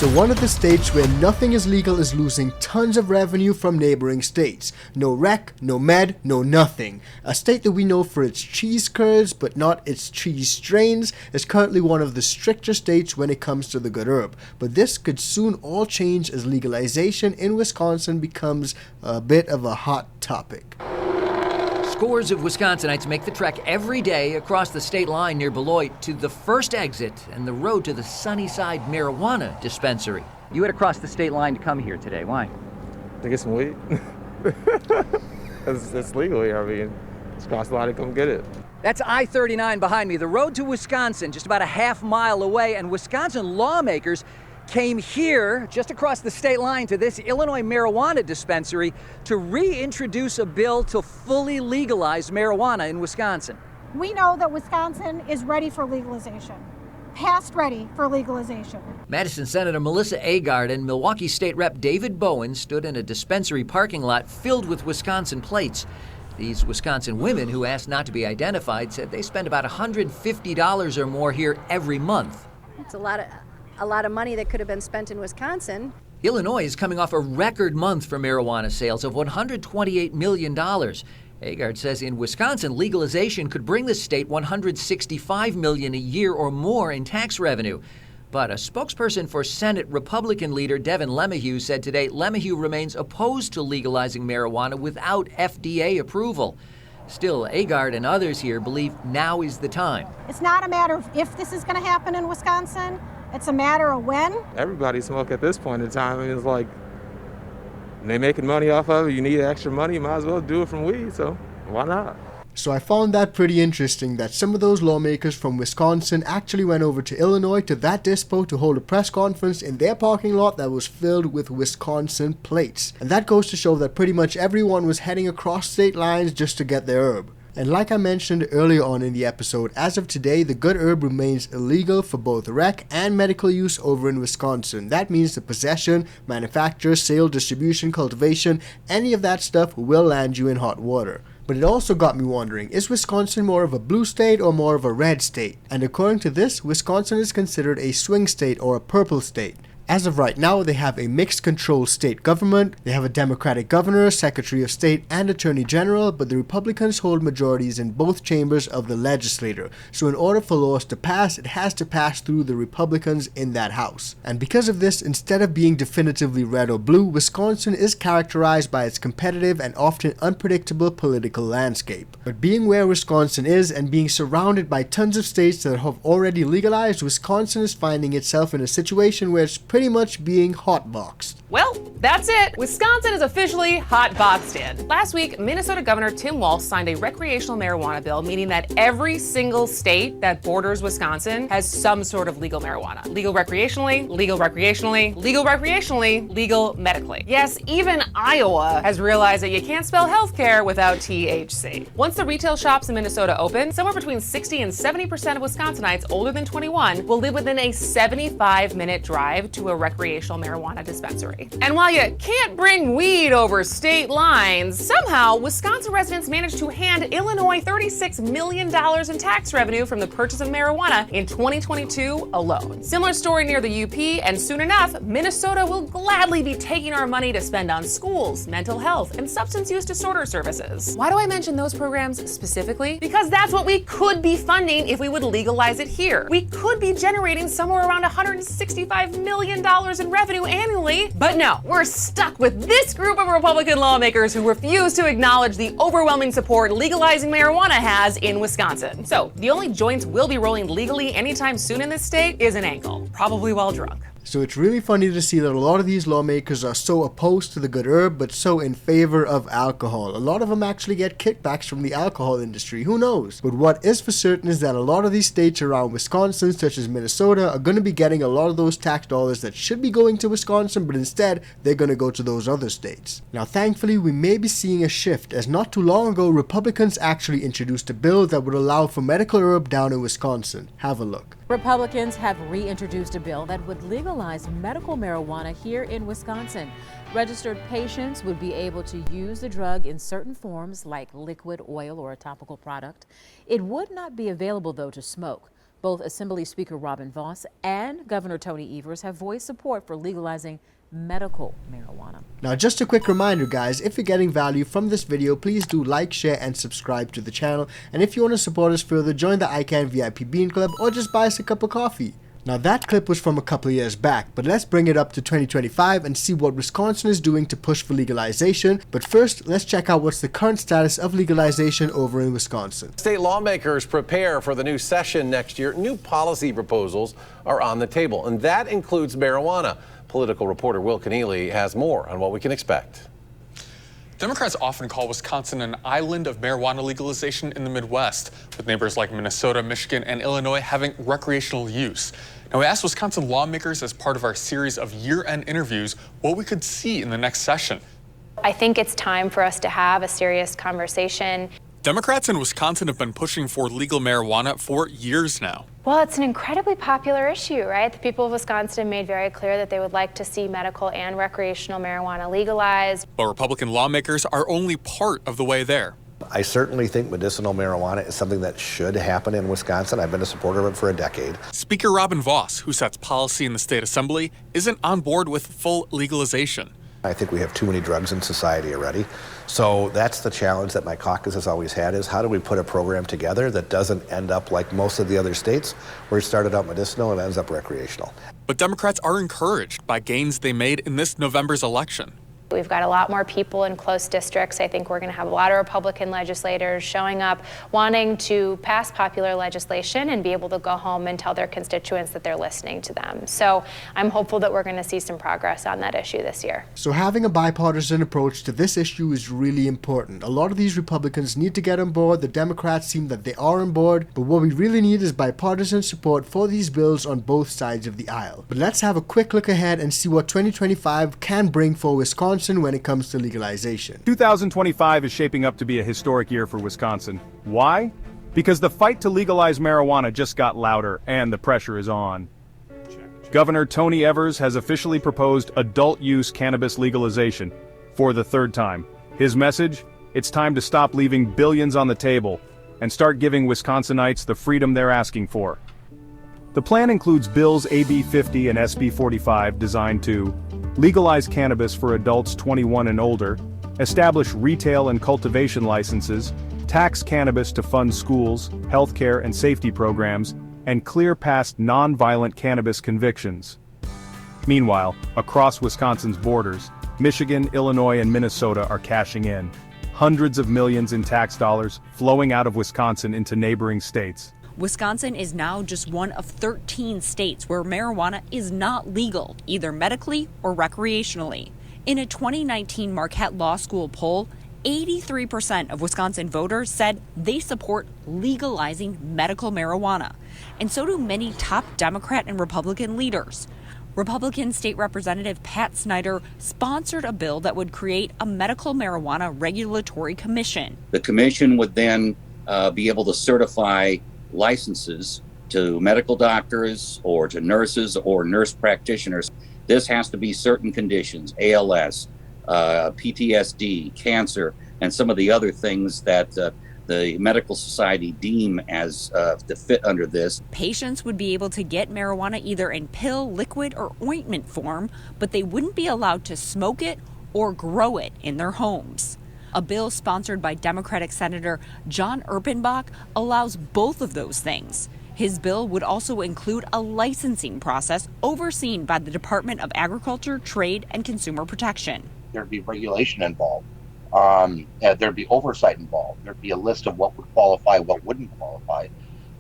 So one of the states where nothing is legal is losing tons of revenue from neighboring states. No rec, no med, no nothing. A state that we know for its cheese curds but not its cheese strains is currently one of the stricter states when it comes to the good herb. But this could soon all change as legalization in Wisconsin becomes a bit of a hot topic. Scores of Wisconsinites make the trek every day across the state line near Beloit to the first exit and the road to the Sunnyside Marijuana Dispensary. You had to cross the state line to come here today. Why? To get some weed. It's legal here. I mean, it's cost a lot to come get it. That's I-39 behind me, the road to Wisconsin, just about a half-mile away, and Wisconsin lawmakers came here, just across the state line, to this Illinois marijuana dispensary to reintroduce a bill to fully legalize marijuana in Wisconsin. We know that Wisconsin is ready for legalization, past ready for legalization. Madison Senator Melissa Agard and Milwaukee State Rep David Bowen stood in a dispensary parking lot filled with Wisconsin plates. These Wisconsin women who asked not to be identified said they spend about $150 or more here every month. It's a lot of money that could have been spent in Wisconsin. Illinois is coming off a record month for marijuana sales of $128 million. Agard says in Wisconsin, legalization could bring the state $165 million a year or more in tax revenue. But a spokesperson for Senate Republican leader Devin LeMahieu said today LeMahieu remains opposed to legalizing marijuana without FDA approval. Still, Agard and others here believe now is the time. It's not a matter of if this is going to happen in Wisconsin. It's a matter of when. Everybody smoke at this point in time. I mean, it's like, they're making money off of it. You need extra money, you might as well do it from weed, so why not? So I found that pretty interesting that some of those lawmakers from Wisconsin actually went over to Illinois to that dispo to hold a press conference in their parking lot that was filled with Wisconsin plates. And that goes to show that pretty much everyone was heading across state lines just to get their herb. And like I mentioned earlier on in the episode, as of today, the good herb remains illegal for both rec and medical use over in Wisconsin. That means the possession, manufacture, sale, distribution, cultivation, any of that stuff will land you in hot water. But it also got me wondering, is Wisconsin more of a blue state or more of a red state? And according to this, Wisconsin is considered a swing state or a purple state. As of right now, they have a mixed control state government, they have a Democratic governor, Secretary of State, and Attorney General, but the Republicans hold majorities in both chambers of the legislature. So in order for laws to pass, it has to pass through the Republicans in that house. And because of this, instead of being definitively red or blue, Wisconsin is characterized by its competitive and often unpredictable political landscape. But being where Wisconsin is and being surrounded by tons of states that have already legalized, Wisconsin is finding itself in a situation where it's pretty much being hotboxed. Well, that's it. Wisconsin is officially hotboxed in. Last week, Minnesota Governor Tim Walz signed a recreational marijuana bill, meaning that every single state that borders Wisconsin has some sort of legal marijuana. Legal recreationally, legal recreationally, legal recreationally, legal medically. Yes, even Iowa has realized that you can't spell healthcare without THC. Once the retail shops in Minnesota open, somewhere between 60 and 70% of Wisconsinites older than 21 will live within a 75-minute drive to a recreational marijuana dispensary. And while you can't bring weed over state lines, somehow Wisconsin residents managed to hand Illinois $36 million in tax revenue from the purchase of marijuana in 2022 alone. Similar story near the UP, and soon enough, Minnesota will gladly be taking our money to spend on schools, mental health, and substance use disorder services. Why do I mention those programs specifically? Because that's what we could be funding if we would legalize it here. We could be generating somewhere around $165 million in revenue annually, but no, we're stuck with this group of Republican lawmakers who refuse to acknowledge the overwhelming support legalizing marijuana has in Wisconsin. So the only joints we'll be rolling legally anytime soon in this state is an ankle, probably while drunk. So it's really funny to see that a lot of these lawmakers are so opposed to the good herb, but so in favor of alcohol. A lot of them actually get kickbacks from the alcohol industry, who knows? But what is for certain is that a lot of these states around Wisconsin, such as Minnesota, are going to be getting a lot of those tax dollars that should be going to Wisconsin, but instead they're going to go to those other states. Now thankfully, we may be seeing a shift, as not too long ago, Republicans actually introduced a bill that would allow for medical herb down in Wisconsin. Have a look. Republicans have reintroduced a bill that would legalize medical marijuana here in Wisconsin. Registered patients would be able to use the drug in certain forms like liquid, oil, or a topical product. It would not be available, though, to smoke. Both Assembly Speaker Robin Vos and Governor Tony Evers have voiced support for legalizing medical marijuana. Now, just a quick reminder, guys, if you're getting value from this video, please do like, share, and subscribe to the channel. And if you want to support us further, join the ICANN VIP Bean Club or just buy us a cup of coffee. Now, that clip was from a couple of years back, but let's bring it up to 2025 and see what Wisconsin is doing to push for legalization. But first, let's check out what's the current status of legalization over in Wisconsin. State lawmakers prepare for the new session next year. New policy proposals are on the table, and that includes marijuana. Political reporter Will Keneally has more on what we can expect. Democrats often call Wisconsin an island of marijuana legalization in the Midwest, with neighbors like Minnesota, Michigan, and Illinois having recreational use. Now, we asked Wisconsin lawmakers as part of our series of year-end interviews what we could see in the next session. I think it's time for us to have a serious conversation. Democrats in Wisconsin have been pushing for legal marijuana for years now. Well, it's an incredibly popular issue, right? The people of Wisconsin made very clear that they would like to see medical and recreational marijuana legalized. But Republican lawmakers are only part of the way there. I certainly think medicinal marijuana is something that should happen in Wisconsin. I've been a supporter of it for a decade. Speaker Robin Vos, who sets policy in the state assembly, isn't on board with full legalization. I think we have too many drugs in society already. So that's the challenge that my caucus has always had, is how do we put a program together that doesn't end up like most of the other states where it started out medicinal and ends up recreational. But Democrats are encouraged by gains they made in this November's election. We've got a lot more people in close districts. I think we're going to have a lot of Republican legislators showing up, wanting to pass popular legislation and be able to go home and tell their constituents that they're listening to them. So I'm hopeful that we're going to see some progress on that issue this year. So having a bipartisan approach to this issue is really important. A lot of these Republicans need to get on board. The Democrats seem that they are on board. But what we really need is bipartisan support for these bills on both sides of the aisle. But let's have a quick look ahead and see what 2025 can bring for Wisconsin when it comes to legalization. 2025 is shaping up to be a historic year for Wisconsin. Why? Because the fight to legalize marijuana just got louder and the pressure is on. Governor Tony Evers has officially proposed adult-use cannabis legalization for the third time. His message? It's time to stop leaving billions on the table and start giving Wisconsinites the freedom they're asking for. The plan includes bills AB 50 and SB 45 designed to legalize cannabis for adults 21 and older, establish retail and cultivation licenses, tax cannabis to fund schools, healthcare and safety programs, and clear past non-violent cannabis convictions. Meanwhile, across Wisconsin's borders, Michigan, Illinois, and Minnesota are cashing in. Hundreds of millions in tax dollars flowing out of Wisconsin into neighboring states. Wisconsin is now just one of 13 states where marijuana is not legal, either medically or recreationally. In a 2019 Marquette Law School poll, 83% of Wisconsin voters said they support legalizing medical marijuana, and so do many top Democrat and Republican leaders. Republican State Representative Pat Snyder sponsored a bill that would create a medical marijuana regulatory commission. The commission would then be able to certify licenses to medical doctors or to nurses or nurse practitioners. This has to be certain conditions, ALS, PTSD, cancer, and some of the other things that the medical society deem as to fit under this. Patients would be able to get marijuana either in pill, liquid, or ointment form, but they wouldn't be allowed to smoke it or grow it in their homes. A bill sponsored by Democratic Senator John Erpenbach allows both of those things. His bill would also include a licensing process overseen by the Department of Agriculture, Trade, and Consumer Protection. There'd be regulation involved. There'd be oversight involved. There'd be a list of what would qualify, what wouldn't qualify,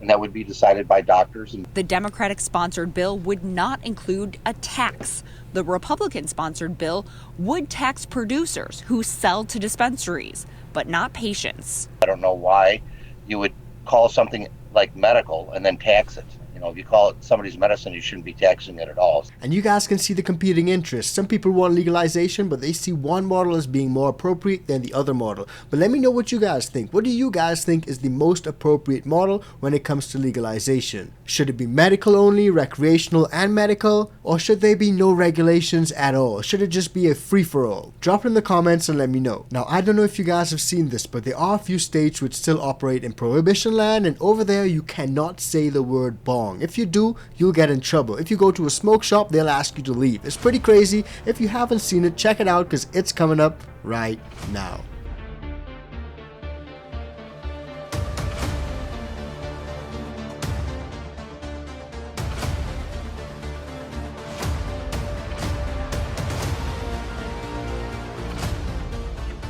and that would be decided by doctors. The Democratic-sponsored bill would not include a tax. The Republican-sponsored bill would tax producers who sell to dispensaries, but not patients. I don't know why you would call something like medical and then tax it. If you call it somebody's medicine, you shouldn't be taxing it at all. And you guys can see the competing interests. Some people want legalization, but they see one model as being more appropriate than the other model. But let me know what you guys think. What do you guys think is the most appropriate model when it comes to legalization? Should it be medical only, recreational and medical? Or should there be no regulations at all? Should it just be a free-for-all? Drop it in the comments and let me know. Now, I don't know if you guys have seen this, but there are a few states which still operate in prohibition land, and over there you cannot say the word bong. If you do, you'll get in trouble. If you go to a smoke shop, they'll ask you to leave. It's pretty crazy. If you haven't seen it, check it out because it's coming up right now.